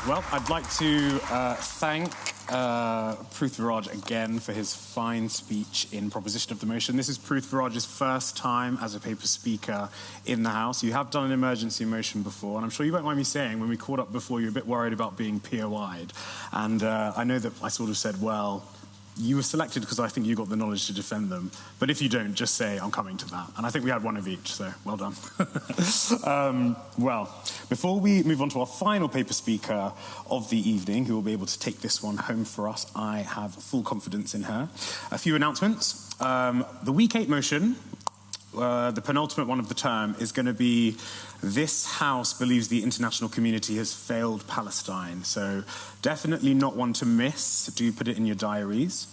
Well, I'd like to thank Prithviraj again for his fine speech in proposition of the motion. This is Prithviraj's first time as a paper speaker in the House. You have done an emergency motion before, and I'm sure you won't mind me saying, when we caught up before, you were a bit worried about being POI'd. And I know that I sort of said, well, you were selected because I think you got the knowledge to defend them. But if you don't, just say, I'm coming to that. And I think we had one of each, so well done. Well, before we move on to our final paper speaker of the evening, who will be able to take this one home for us, I have full confidence in her. A few announcements. The Week 8 motion, the penultimate one of the term, is going to be this House believes the international community has failed Palestine. So definitely not one to miss. Do put it in your diaries.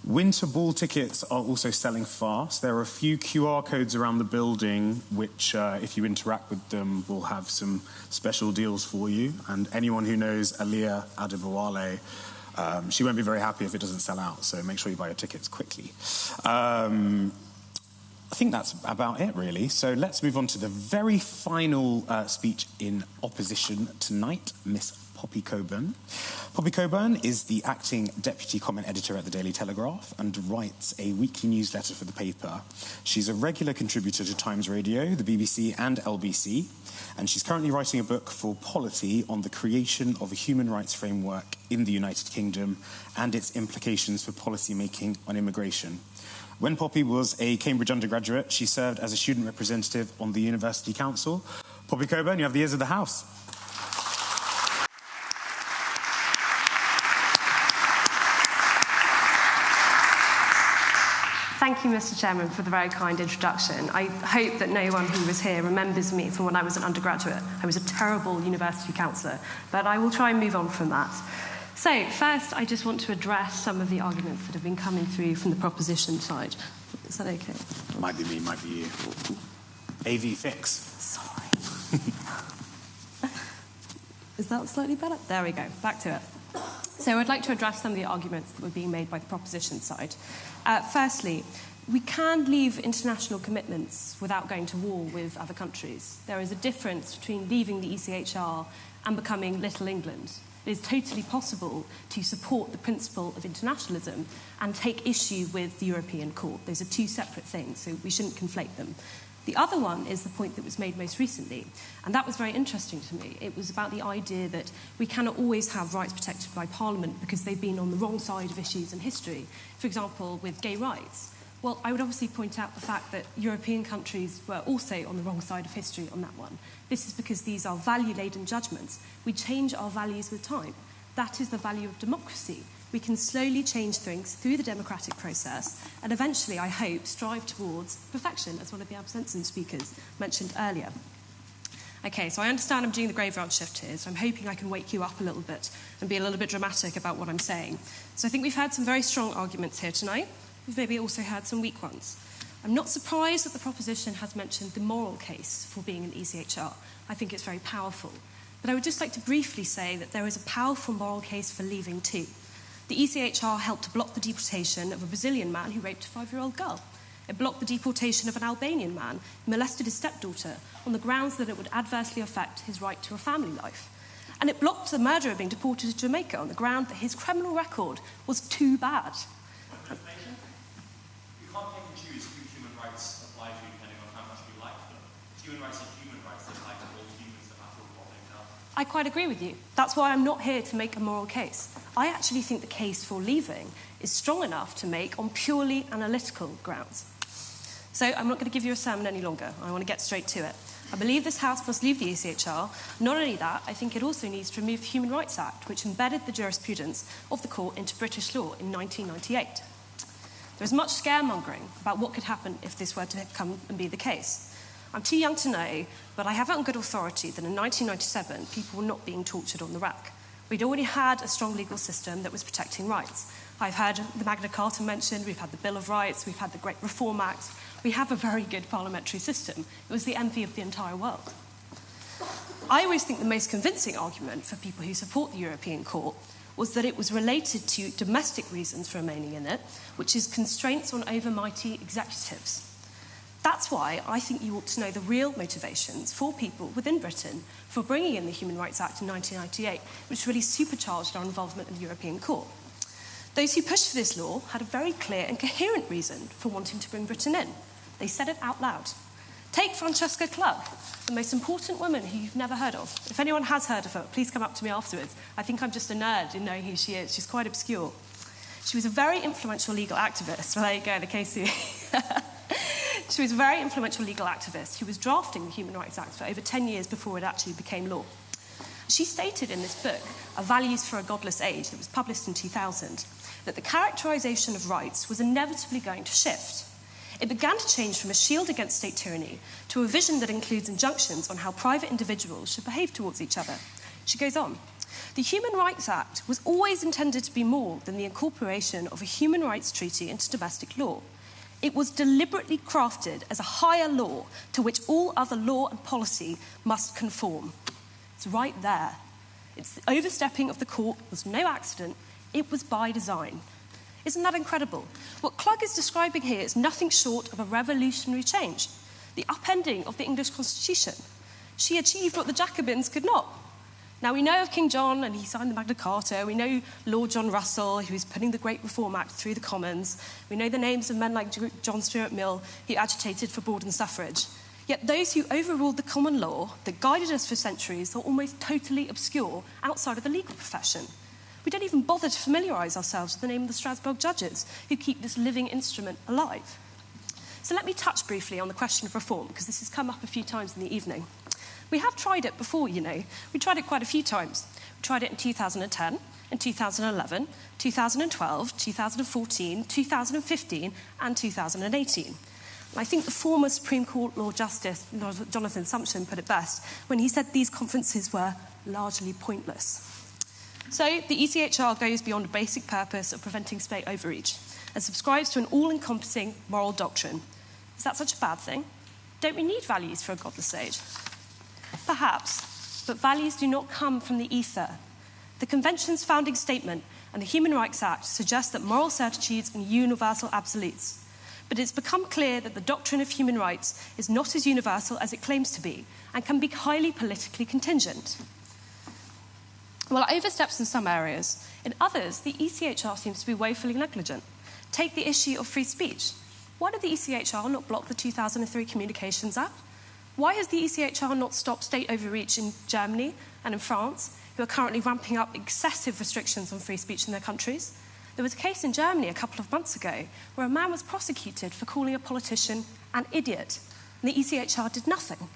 Winter ball tickets are also selling fast. There are a few QR codes around the building which, if you interact with them, will have some special deals for you. And anyone who knows Aliyah Adebowale, she won't be very happy if it doesn't sell out, so make sure you buy your tickets quickly. I think that's about it, really. So let's move on to the very final speech in opposition tonight, Miss Poppy Coburn. Poppy Coburn is the acting deputy comment editor at the Daily Telegraph and writes a weekly newsletter for the paper. She's a regular contributor to Times Radio, the BBC and LBC, and she's currently writing a book for Polity on the creation of a human rights framework in the United Kingdom and its implications for policymaking on immigration. When Poppy was a Cambridge undergraduate, she served as a student representative on the University Council. Poppy Coburn, you have the ears of the House. Thank you, Mr. Chairman, for the very kind introduction. I hope that no one who was here remembers me from when I was an undergraduate. I was a terrible university councillor, but I will try and move on from that. So, first, I just want to address some of the arguments that have been coming through from the proposition side. Is that okay? Might be me, might be you. AV fix. Sorry. Is that slightly better? There we go. Back to it. So I'd like to address some of the arguments that were being made by the proposition side. Firstly, we can leave international commitments without going to war with other countries. There is a difference between leaving the ECHR and becoming Little England. It is totally possible to support the principle of internationalism and take issue with the European Court. Those are two separate things, so we shouldn't conflate them. The other one is the point that was made most recently, and that was very interesting to me. It was about the idea that we cannot always have rights protected by Parliament because they've been on the wrong side of issues in history. For example, with gay rights. Well, I would obviously point out the fact that European countries were also on the wrong side of history on that one. This is because these are value-laden judgments. We change our values with time. That is the value of democracy. We can slowly change things through the democratic process and eventually, I hope, strive towards perfection, as one of the Abstain speakers mentioned earlier. Okay, so I understand I'm doing the graveyard shift here, so I'm hoping I can wake you up a little bit and be a little bit dramatic about what I'm saying. So I think we've had some very strong arguments here tonight. We've maybe also had some weak ones. I'm not surprised that the proposition has mentioned the moral case for being an ECHR. I think it's very powerful. But I would just like to briefly say that there is a powerful moral case for leaving too. The ECHR helped to block the deportation of a Brazilian man who raped a 5-year-old girl. It blocked the deportation of an Albanian man who molested his stepdaughter on the grounds that it would adversely affect his right to a family life. And it blocked the murderer being deported to Jamaica on the ground that his criminal record was too bad. You can't pick and choose who human rights apply to depending on how much you like them. Human rights are human rights. They apply to all humans no matter what they've done. I quite agree with you. That's why I'm not here to make a moral case. I actually think the case for leaving is strong enough to make on purely analytical grounds. So I'm not going to give you a sermon any longer. I want to get straight to it. I believe this House must leave the ECHR. Not only that, I think it also needs to remove the Human Rights Act, which embedded the jurisprudence of the court into British law in 1998. There is much scaremongering about what could happen if this were to come and be the case. I'm too young to know, but I have it on good authority that in 1997, people were not being tortured on the rack. We'd already had a strong legal system that was protecting rights. I've heard the Magna Carta mentioned, we've had the Bill of Rights, we've had the Great Reform Act. We have a very good parliamentary system. It was the envy of the entire world. I always think the most convincing argument for people who support the European Court was that it was related to domestic reasons for remaining in it, which is constraints on overmighty executives. That's why I think you ought to know the real motivations for people within Britain for bringing in the Human Rights Act in 1998, which really supercharged our involvement in the European Court. Those who pushed for this law had a very clear and coherent reason for wanting to bring Britain in. They said it out loud. Take Francesca Clubb, the most important woman who you've never heard of. If anyone has heard of her, please come up to me afterwards. I think I'm just a nerd in knowing who she is. She's quite obscure. She was a very influential legal activist. Well, there you go, the case here. She was a very influential legal activist who was drafting the Human Rights Act for over 10 years before it actually became law. She stated in this book, A Values for a Godless Age, that was published in 2000, that the characterisation of rights was inevitably going to shift. It began to change from a shield against state tyranny to a vision that includes injunctions on how private individuals should behave towards each other. She goes on, the Human Rights Act was always intended to be more than the incorporation of a human rights treaty into domestic law. It was deliberately crafted as a higher law to which all other law and policy must conform. It's right there. It's the overstepping of the court was no accident. It was by design. Isn't that incredible? What Clugg is describing here is nothing short of a revolutionary change, the upending of the English constitution. She achieved what the Jacobins could not. Now, we know of King John, and he signed the Magna Carta. We know Lord John Russell, who was putting the Great Reform Act through the Commons. We know the names of men like John Stuart Mill, who agitated for Borden suffrage. Yet those who overruled the common law that guided us for centuries are almost totally obscure outside of the legal profession. We don't even bother to familiarise ourselves with the name of the Strasbourg judges who keep this living instrument alive. So let me touch briefly on the question of reform, because this has come up a few times in the evening. We have tried it before, you know. We tried it quite a few times. We tried it in 2010, in 2011, 2012, 2014, 2015, and 2018. And I think the former Supreme Court Lord Justice, Jonathan Sumption, put it best when he said these conferences were largely pointless. So the ECHR goes beyond a basic purpose of preventing state overreach and subscribes to an all-encompassing moral doctrine. Is that such a bad thing? Don't we need values for a godless age? Perhaps, but values do not come from the ether. The Convention's founding statement and the Human Rights Act suggest that moral certitudes are universal absolutes. But it's become clear that the doctrine of human rights is not as universal as it claims to be and can be highly politically contingent. While it oversteps in some areas, in others, the ECHR seems to be woefully negligent. Take the issue of free speech. Why did the ECHR not block the 2003 Communications Act? Why has the ECHR not stopped state overreach in Germany and in France, who are currently ramping up excessive restrictions on free speech in their countries? There was a case in Germany a couple of months ago where a man was prosecuted for calling a politician an idiot, and the ECHR did nothing.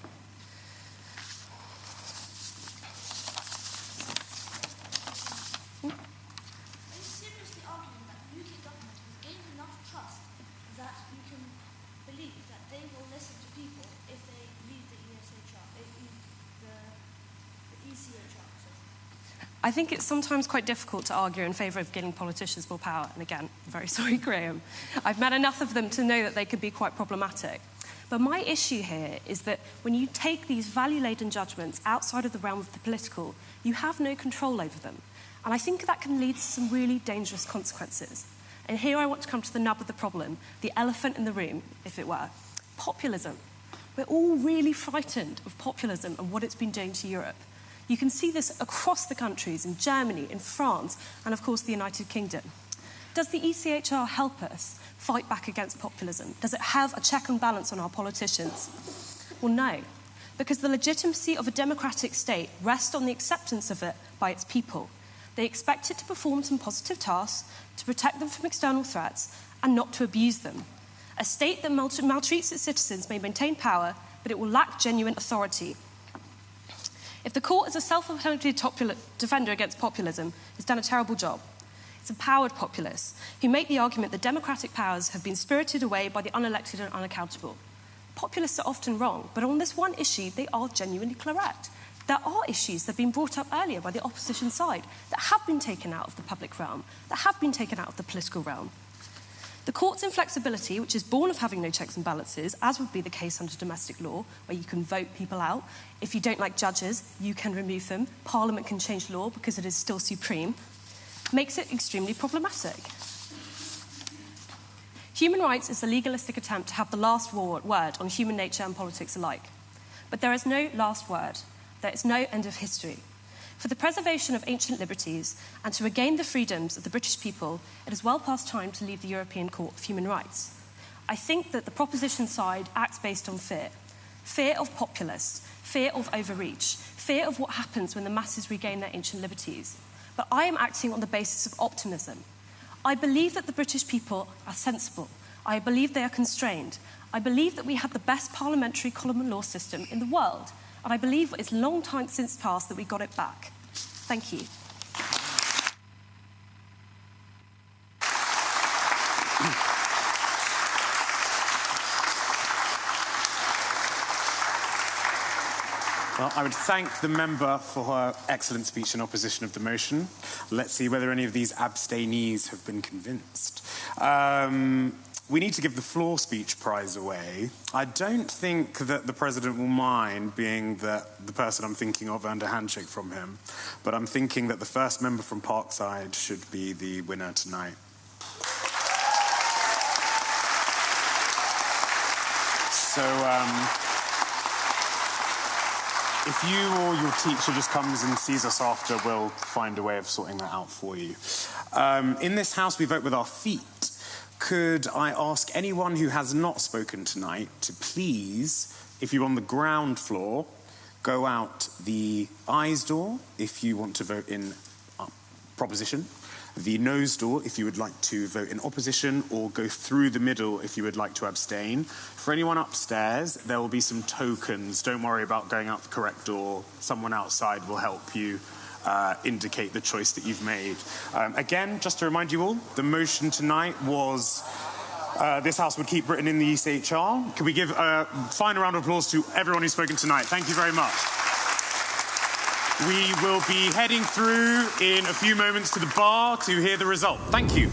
I think it's sometimes quite difficult to argue in favour of giving politicians more power. And again, I'm very sorry, Graham. I've met enough of them to know that they could be quite problematic. But my issue here is that when you take these value-laden judgments outside of the realm of the political, you have no control over them. And I think that can lead to some really dangerous consequences. And here I want to come to the nub of the problem, the elephant in the room, if it were. Populism. We're all really frightened of populism and what it's been doing to Europe. You can see this across the countries, in Germany, in France, and of course the United Kingdom. Does the ECHR help us fight back against populism? Does it have a check and balance on our politicians? Well, no, because the legitimacy of a democratic state rests on the acceptance of it by its people. They expect it to perform some positive tasks, to protect them from external threats, and not to abuse them. A state that maltreats its citizens may maintain power, but it will lack genuine authority. If the court is a self-appointed defender against populism, it's done a terrible job. It's empowered populists who make the argument that democratic powers have been spirited away by the unelected and unaccountable. Populists are often wrong, but on this one issue, they are genuinely correct. There are issues that have been brought up earlier by the opposition side that have been taken out of the public realm, that have been taken out of the political realm. The court's inflexibility, which is born of having no checks and balances, as would be the case under domestic law, where you can vote people out. If you don't like judges, you can remove them. Parliament can change law because it is still supreme, makes it extremely problematic. Human rights is a legalistic attempt to have the last word on human nature and politics alike. But there is no last word. There is no end of history. For the preservation of ancient liberties and to regain the freedoms of the British people, it is well past time to leave the European Court of Human Rights. I think that the proposition side acts based on fear. Fear of populists, fear of overreach, fear of what happens when the masses regain their ancient liberties. But I am acting on the basis of optimism. I believe that the British people are sensible. I believe they are constrained. I believe that we have the best parliamentary common law system in the world. And I believe it's a long time since past that we got it back. Thank you. Well, I would thank the member for her excellent speech in opposition of the motion. Let's see whether any of these abstainees have been convinced. We need to give the floor speech prize away. I don't think that the President will mind being that the person I'm thinking of earned a handshake from him, but I'm thinking that the first member from Parkside should be the winner tonight. So, if you or your teacher just comes and sees us after, we'll find a way of sorting that out for you. In this house, we vote with our feet. Could I ask anyone who has not spoken tonight to please, if you're on the ground floor, go out the ayes door if you want to vote in proposition, the noes door if you would like to vote in opposition, or go through the middle if you would like to abstain. For anyone upstairs, there will be some tokens. Don't worry about going out the correct door. Someone outside will help you indicate the choice that you've made. Again, just to remind you all, the motion tonight was this House would keep Britain in the ECHR. Can we give a final round of applause to everyone who's spoken tonight? Thank you very much. We will be heading through in a few moments to the bar to hear the result. Thank you.